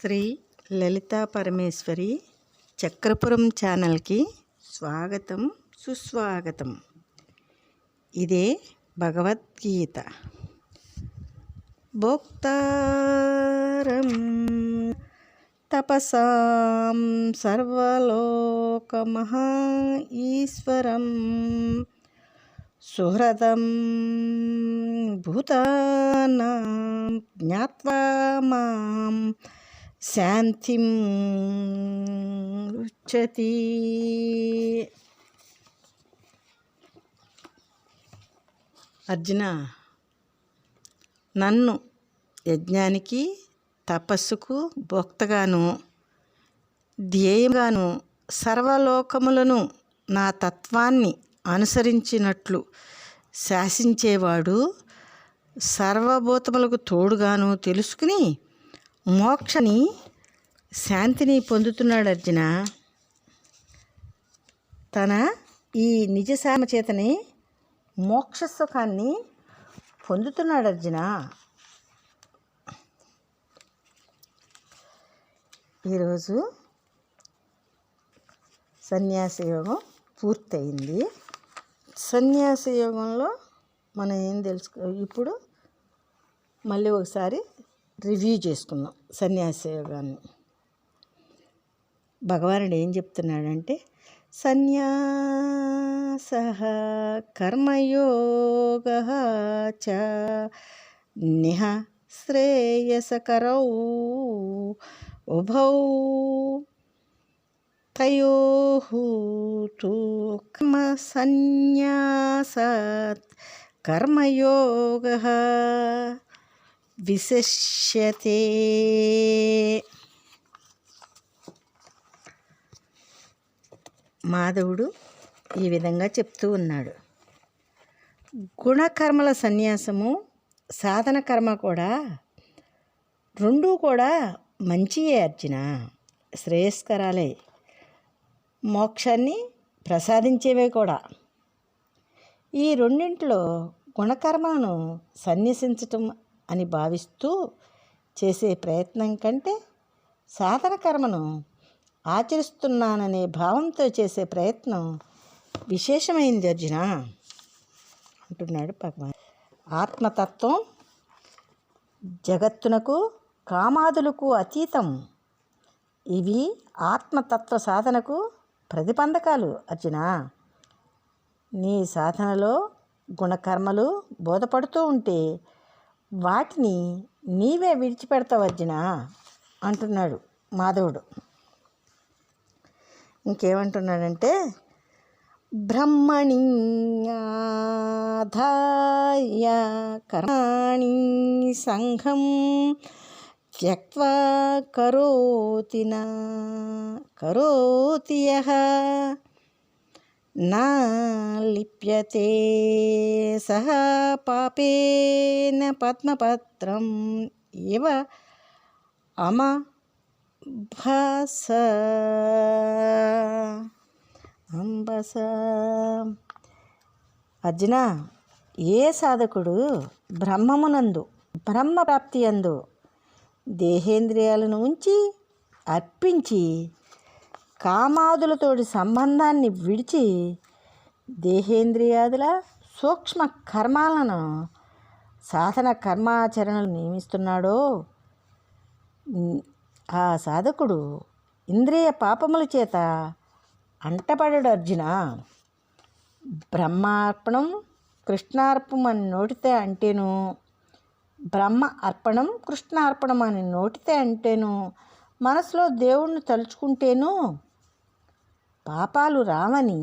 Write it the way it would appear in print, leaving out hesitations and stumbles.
శ్రీ లలితా పరమేశ్వరి చక్రపురం ఛానల్కి స్వాగతం సుస్వాగతం. ఇదే భగవద్గీత. భోక్తారం తపసాం సర్వలోకమహ ఈశ్వరం సుహృదం భూతానాం జ్ఞాత్వా మాం శాంతిం రుచ్చతి. అర్జున, నన్ను యజ్ఞానికి తపస్సుకు భోక్తగాను ధ్యేయంగాను సర్వలోకములను నా తత్వాన్ని అనుసరించినట్లు శాసించేవాడు సర్వభూతములకు తోడుగాను తెలుసుకుని మోక్షని శాంతిని పొందుతున్నాడు. అర్జున, తన ఈ నిజసామ చేతనే మోక్ష సుఖాన్ని పొందుతున్నాడు. అర్జున, ఈరోజు సన్యాస యోగం పూర్తయింది. సన్యాస యోగంలో మనం ఏం ఇప్పుడు మళ్ళీ ఒకసారి రివ్యూ చేసుకుందాం సన్యాస యోగాన్ని. భగవానుడు ఏం చెప్తున్నాడంటే, సన్యాస కర్మయోగ చ నిహ శ్రేయసకరౌ ఉభౌ తయోః తు కర్మ సన్యాసాత్ కర్మయోగః విశిష్యతే. మాధవుడు ఈ విధంగా చెప్తూ ఉన్నాడు. గుణకర్మల సన్యాసము, సాధన కర్మ కూడా రెండూ కూడా మంచియే అర్జున, శ్రేయస్కరాలే, మోక్షాన్ని ప్రసాదించేవే కూడా. ఈ రెండింటిలో గుణకర్మలను సన్యసించటం అని భావిస్తూ చేసే ప్రయత్నం కంటే సాధన కర్మను ఆచరిస్తున్నాననే భావంతో చేసే ప్రయత్నం విశేషమైంది అర్జున అంటున్నాడు భగవాన్. ఆత్మతత్వం జగత్తునకు కామాదులకు అతీతం. ఇవి ఆత్మతత్వ సాధనకు ప్రతిబంధకాలు. అర్జున, నీ సాధనలో గుణకర్మలు బోధపడుతూ ఉంటే వాటిని నీవే విడిచిపెడతావు అర్జున అంటున్నాడు మాధవుడు. ఇంకేమంటున్నాడంటే, బ్రహ్మణి ఆధాయ కర్మాణి సంఘం త్యక్త్వా కరోతి యః నా లిప్యతే సహ పాపేన పద్మపత్రం ఇవ అంబస. అర్జున, ఏ సాధకుడు బ్రహ్మమునందు బ్రహ్మప్రాప్తి యందు దేహేంద్రియాలను ఉంచి అర్పించి కామాదులతోటి సంబంధాన్ని విడిచి దేహేంద్రియాదుల సూక్ష్మ కర్మాలను సాధన కర్మాచరణలు నియమిస్తున్నాడో ఆ సాధకుడు ఇంద్రియ పాపముల చేత అంటపడడు అర్జున. బ్రహ్మార్పణం కృష్ణార్పణం అని నోటితే అంటేను, బ్రహ్మ అర్పణం కృష్ణార్పణం అని నోటితే అంటేను, మనసులో దేవుణ్ణి తలుచుకుంటేను పాపాలు రావని